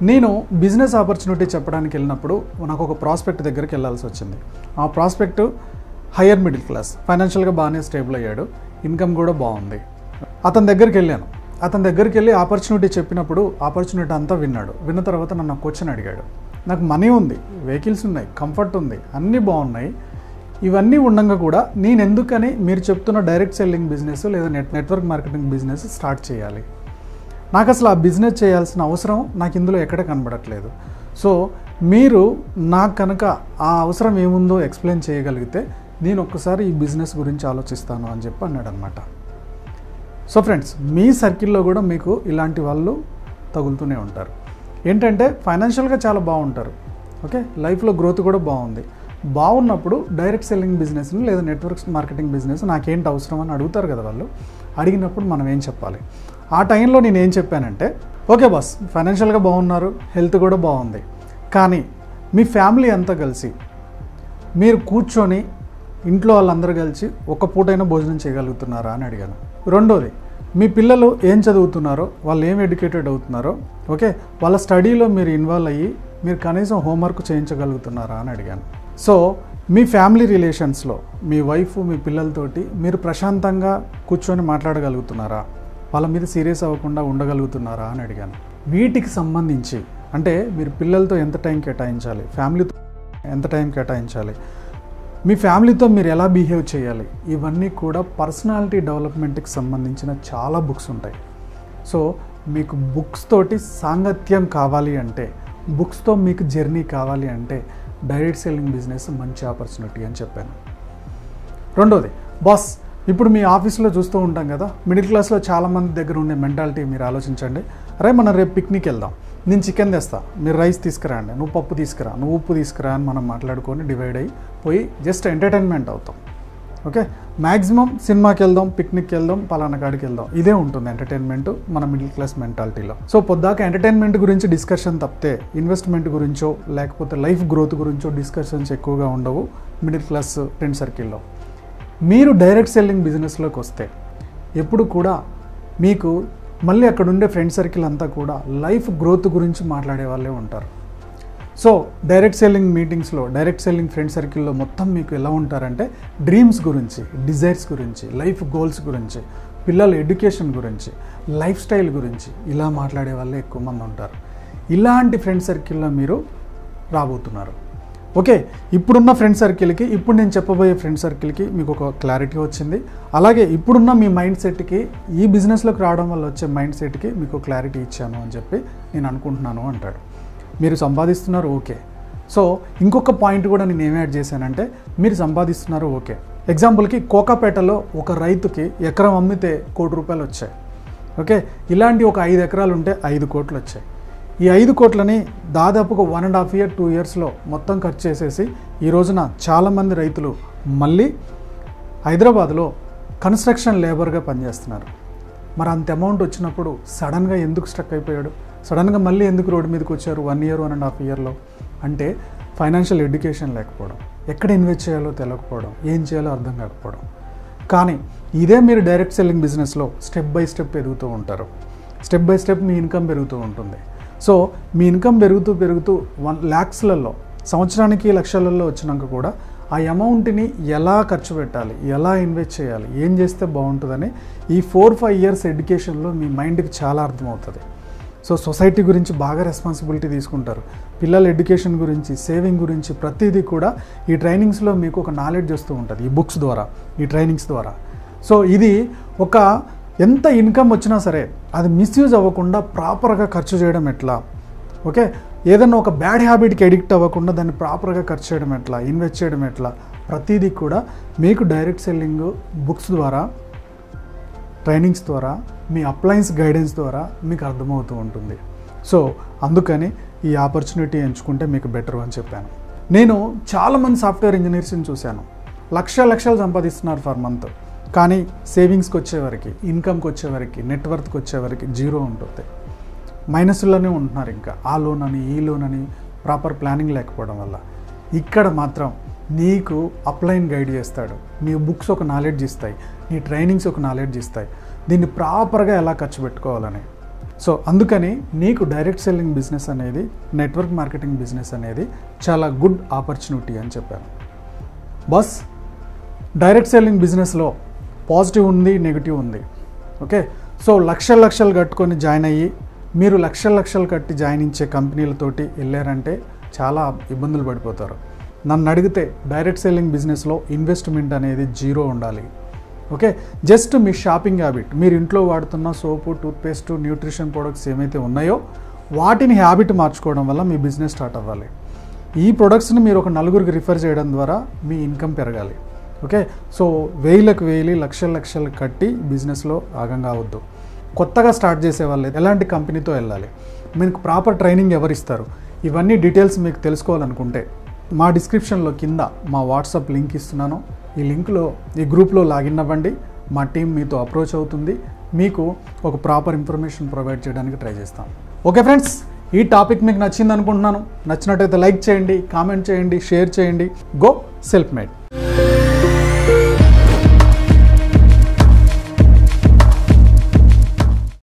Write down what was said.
నేను business opportunity చెప్పడానికి వెళ్ళినప్పుడు నాకు ఒక ప్రాస్పెక్ట్ దగ్గరికి వెళ్ళాల్సి వచ్చింది. ఆ ప్రాస్పెక్ట్ హయ్యర్ మిడిల్ క్లాస్, ఫైనాన్షియల్గా బాగానే స్టేబుల్ అయ్యాడు, ఇన్కమ్ కూడా బాగుంది. అతని దగ్గరికి వెళ్ళాను. అతని దగ్గరికి వెళ్ళి ఆపర్చునిటీ చెప్పినప్పుడు ఆపర్చునిటీ అంతా విన్నాడు. విన్న తర్వాత నన్ను క్వశ్చన్ అడిగాడు. నాకు మనీ ఉంది, వెహికల్స్ ఉన్నాయి, కంఫర్ట్ ఉంది, అన్నీ బాగున్నాయి, ఇవన్నీ ఉండగా కూడా నేను ఎందుకని మీరు చెప్తున్న డైరెక్ట్ సెల్లింగ్ బిజినెస్ లేదా నెట్వర్క్ మార్కెటింగ్ బిజినెస్ స్టార్ట్ చేయాలి? నాకు అసలు ఆ బిజినెస్ చేయాల్సిన అవసరం నాకు ఇందులో ఎక్కడ కనబడట్లేదు. సో మీరు నాకు కనుక ఆ అవసరం ఏముందో ఎక్స్ప్లెయిన్ చేయగలిగితే నేను ఒక్కసారి ఈ బిజినెస్ గురించి ఆలోచిస్తాను అని చెప్పి అన్నాడు అనమాట. సో ఫ్రెండ్స్, మీ సర్కిల్లో కూడా మీకు ఇలాంటి వాళ్ళు తగులుతూనే ఉంటారు. ఏంటంటే ఫైనాన్షియల్గా చాలా బాగుంటారు, ఓకే, లైఫ్లో గ్రోత్ కూడా బాగుంది. బాగున్నప్పుడు డైరెక్ట్ సెల్లింగ్ బిజినెస్ని లేదా నెట్వర్క్ మార్కెటింగ్ బిజినెస్ నాకేంటి అవసరం అని అడుగుతారు కదా వాళ్ళు. అడిగినప్పుడు మనం ఏం చెప్పాలి? ఆ టైంలో నేను ఏం చెప్పానంటే, ఓకే బాస్, ఫైనాన్షియల్గా బాగున్నారు, హెల్త్ కూడా బాగుంది, కానీ మీ ఫ్యామిలీ అంతా కలిసి మీరు కూర్చొని ఇంట్లో వాళ్ళందరూ కలిసి ఒక పూటైనా భోజనం చేయగలుగుతున్నారా అని అడిగాను. రెండోది, మీ పిల్లలు ఏం చదువుతున్నారో, వాళ్ళు ఏం ఎడ్యుకేటెడ్ అవుతున్నారో, ఓకే, వాళ్ళ స్టడీలో మీరు ఇన్వాల్వ్ అయ్యి మీరు కనీసం హోంవర్క్ చేయించగలుగుతున్నారా అని అడిగాను. సో మీ ఫ్యామిలీ రిలేషన్స్లో మీ వైఫ్ మీ పిల్లలతోటి మీరు ప్రశాంతంగా కూర్చొని మాట్లాడగలుగుతున్నారా, వాళ్ళ మీద సీరియస్ అవ్వకుండా ఉండగలుగుతున్నారా అని అడిగాను. వీటికి సంబంధించి అంటే మీరు పిల్లలతో ఎంత టైం కేటాయించాలి, ఫ్యామిలీతో ఎంత టైం కేటాయించాలి, మీ ఫ్యామిలీతో మీరు ఎలా బిహేవ్ చేయాలి, ఇవన్నీ కూడా పర్సనాలిటీ డెవలప్మెంట్కి సంబంధించిన చాలా బుక్స్ ఉంటాయి. సో మీకు బుక్స్ తోటి సాంగత్యం కావాలి అంటే, బుక్స్తో మీకు జర్నీ కావాలి అంటే డైరెక్ట్ సెల్లింగ్ బిజినెస్ మంచి ఆపర్చునిటీ అని చెప్పాను. రెండోది, బాస్, ఇప్పుడు మీ ఆఫీస్లో చూస్తూ ఉంటాం కదా, మిడిల్ క్లాస్లో చాలామంది దగ్గర ఉండే మెంటాలిటీ మీరు ఆలోచించండి. అరే మనం రేపు పిక్నిక్ వెళ్దాం, నేను చికెన్ తెస్తా, మీరు రైస్ తీసుకురండి, నువ్వు పప్పు తీసుకురా, నువ్వు ఉప్పు తీసుకురా అని మనం మాట్లాడుకొని డివైడ్ అయిపోయి జస్ట్ ఎంటర్టైన్మెంట్ అవుతాం. ఓకే, మ్యాక్సిమం సినిమాకి వెళ్దాం, పిక్నిక్కి వెళ్దాం, పలానా కాడికి వెళ్దాం, ఇదే ఉంటుంది ఎంటర్టైన్మెంట్ మన మిడిల్ క్లాస్ మెంటాలిటీలో. సో పొద్దాక ఎంటర్టైన్మెంట్ గురించి డిస్కషన్ తప్పితే ఇన్వెస్ట్మెంట్ గురించో లేకపోతే లైఫ్ గ్రోత్ గురించో డిస్కషన్స్ ఎక్కువగా ఉండవు మిడిల్ క్లాస్ ఫ్రెండ్ సర్కిల్లో. మీరు డైరెక్ట్ సెల్లింగ్ బిజినెస్లోకి వస్తే ఎప్పుడు కూడా మీకు మళ్ళీ అక్కడ ఉండే ఫ్రెండ్ సర్కిల్ అంతా కూడా లైఫ్ గ్రోత్ గురించి మాట్లాడే వాళ్ళే ఉంటారు. సో డైరెక్ట్ సెల్లింగ్ మీటింగ్స్లో, డైరెక్ట్ సెల్లింగ్ ఫ్రెండ్ సర్కిల్లో మొత్తం మీకు ఎలా ఉంటారంటే డ్రీమ్స్ గురించి, డిజైర్స్ గురించి, లైఫ్ గోల్స్ గురించి, పిల్లల ఎడ్యుకేషన్ గురించి, లైఫ్ స్టైల్ గురించి ఇలా మాట్లాడే వాళ్ళే ఎక్కువ మంది ఉంటారు. ఇలాంటి ఫ్రెండ్ సర్కిల్లో మీరు రాబోతున్నారు. ఓకే, ఇప్పుడున్న ఫ్రెండ్ సర్కిల్కి, ఇప్పుడు నేను చెప్పబోయే ఫ్రెండ్ సర్కిల్కి మీకు ఒక క్లారిటీ వచ్చింది. అలాగే ఇప్పుడున్న మీ మైండ్ సెట్కి, ఈ బిజినెస్లోకి రావడం వల్ల వచ్చే మైండ్ సెట్కి మీకు క్లారిటీ ఇచ్చాను అని చెప్పి నేను అనుకుంటున్నాను అంటాడు. మీరు సంపాదిస్తున్నారు, ఓకే. సో ఇంకొక పాయింట్ కూడా నేను ఏం యాడ్ చేశానంటే, మీరు సంపాదిస్తున్నారు, ఓకే. ఎగ్జాంపుల్కి కోకాపేటలో ఒక రైతుకి ఎకరం అమ్మితే ₹1,00,00,000 వచ్చాయి. ఓకే, ఇలాంటి ఒక 5 ఎకరాలు ఉంటే 5 కోట్లు వచ్చాయి. ఈ 5 కోట్లని దాదాపుగా 1.5 year 2 yearsలో మొత్తం ఖర్చు చేసేసి ఈ రోజున చాలామంది రైతులు మళ్ళీ హైదరాబాద్లో కన్స్ట్రక్షన్ లేబర్గా పనిచేస్తున్నారు. మరి అంత అమౌంట్ వచ్చినప్పుడు సడన్గా ఎందుకు స్ట్రక్ అయిపోయాడు? సడన్గా మళ్ళీ ఎందుకు రోడ్డు మీదకి వచ్చారు 1 year 1.5 yearలో? అంటే ఫైనాన్షియల్ ఎడ్యుకేషన్ లేకపోవడం, ఎక్కడ ఇన్వెస్ట్ చేయాలో తెలియకపోవడం, ఏం చేయాలో అర్థం కాకపోవడం. కానీ ఇదే మీరు డైరెక్ట్ సెల్లింగ్ బిజినెస్లో స్టెప్ బై స్టెప్ ఎదుగుతూ ఉంటారు. Step by step me income పెరుగుతూ ఉంటుంది. సో మీ ఇన్కమ్ పెరుగుతూ 1 lakhsలలో, సంవత్సరానికి లక్షలలో వచ్చినాక కూడా ఆ అమౌంట్ని ఎలా ఖర్చు పెట్టాలి, ఎలా ఇన్వెస్ట్ చేయాలి, ఏం చేస్తే బాగుంటుందని ఈ 4-5 years ఎడ్యుకేషన్లో మీ మైండ్కి చాలా అర్థమవుతుంది. సో సొసైటీ గురించి బాగా రెస్పాన్సిబిలిటీ తీసుకుంటారు. పిల్లల ఎడ్యుకేషన్ గురించి, సేవింగ్ గురించి ప్రతిదీ కూడా ఈ ట్రైనింగ్స్లో మీకు ఒక నాలెడ్జ్ వస్తూ ఉంటుంది, ఈ బుక్స్ ద్వారా, ఈ ట్రైనింగ్స్ ద్వారా. సో ఇది ఒక ఎంత ఇన్కమ్ వచ్చినా సరే అది మిస్యూజ్ అవ్వకుండా ప్రాపర్గా ఖర్చు చేయడం ఎట్లా, ఓకే, ఏదన్నా ఒక బ్యాడ్ హ్యాబిట్కి ఎడిక్ట్ అవ్వకుండా దాన్ని ప్రాపర్గా ఖర్చు చేయడం ఎట్లా, ఇన్వెస్ట్ చేయడం ఎట్లా, ప్రతిదీ కూడా మీకు డైరెక్ట్ సెల్లింగ్ బుక్స్ ద్వారా, ట్రైనింగ్స్ ద్వారా, మీ అప్లయన్స్ గైడెన్స్ ద్వారా మీకు అర్థమవుతూ ఉంటుంది. సో అందుకని ఈ ఆపర్చునిటీ ఎంచుకుంటే మీకు బెటర్ అని చెప్పాను. నేను చాలామంది సాఫ్ట్వేర్ ఇంజనీర్స్ని చూశాను, లక్షలు సంపాదిస్తున్నారు ఫర్ మంత్, కానీ సేవింగ్స్కి వచ్చేవరకు, ఇన్కమ్కి వచ్చేవరకు, నెట్వర్త్కి వచ్చేవరకు జీరో ఉంటుంది, మైనస్లోనే ఉంటున్నారు. ఇంకా ఆ లోన్ అని, ఈ లోన్ అని ప్రాపర్ ప్లానింగ్ లేకపోవడం వల్ల. ఇక్కడ మాత్రం నీకు అప్లైన్ గైడ్ చేస్తాడు, నీ బుక్స్ ఒక నాలెడ్జ్ ఇస్తాయి, నీ ట్రైనింగ్స్ ఒక నాలెడ్జ్ ఇస్తాయి, దీన్ని ప్రాపర్గా ఎలా ఖర్చు పెట్టుకోవాలని. సో అందుకని నీకు డైరెక్ట్ సెల్లింగ్ బిజినెస్ అనేది, నెట్వర్క్ మార్కెటింగ్ బిజినెస్ అనేది చాలా గుడ్ ఆపర్చునిటీ అని చెప్పాను. బస్ డైరెక్ట్ సెల్లింగ్ బిజినెస్లో పాజిటివ్ ఉంది, నెగిటివ్ ఉంది. ఓకే, సో లక్షలు కట్టుకొని జాయిన్ అయ్యి మీరు లక్షలు కట్టి జాయిన్ ఇచ్చే కంపెనీలతోటి వెళ్ళారంటే చాలా ఇబ్బందులు పడిపోతారు. నన్ను అడిగితే డైరెక్ట్ సెల్లింగ్ బిజినెస్లో ఇన్వెస్ట్మెంట్ అనేది జీరో ఉండాలి. ఓకే, జస్ట్ మీ షాపింగ్ హ్యాబిట్, మీరు ఇంట్లో వాడుతున్న సోపు, టూత్పేస్ట్, న్యూట్రిషన్ ప్రొడక్ట్స్ ఏమైతే ఉన్నాయో వాటిని హ్యాబిట్ మార్చుకోవడం వల్ల మీ బిజినెస్ స్టార్ట్ అవ్వాలి. ఈ ప్రొడక్ట్స్ని మీరు ఒక నలుగురికి రిఫర్ చేయడం ద్వారా మీ ఇన్కమ్ పెరగాలి. ఓకే, సో వేలకు లక్షలు కట్టి బిజినెస్లో భాగంగా అవద్దు. కొత్తగా స్టార్ట్ చేసే వాళ్ళు ఎలాంటి కంపెనీతో వెళ్ళాలి, మీకు ప్రాపర్ ట్రైనింగ్ ఎవరు ఇస్తారు, ఇవన్నీ డీటెయిల్స్ మీకు తెలుసుకోవాలనుకుంటే మా డిస్క్రిప్షన్లో కింద మా వాట్సాప్ లింక్ ఇస్తున్నాను. ఈ గ్రూప్లో లాగిన్ అవ్వండి. మా టీం మీతో అప్రోచ్ అవుతుంది, మీకు ఒక ప్రాపర్ ఇన్ఫర్మేషన్ ప్రొవైడ్ చేయడానికి ట్రై చేస్తాం. ఓకే ఫ్రెండ్స్, ఈ టాపిక్ మీకు నచ్చింది అనుకుంటున్నాను. నచ్చినట్టయితే లైక్ చేయండి, కామెంట్ చేయండి, షేర్ చేయండి. Go self made.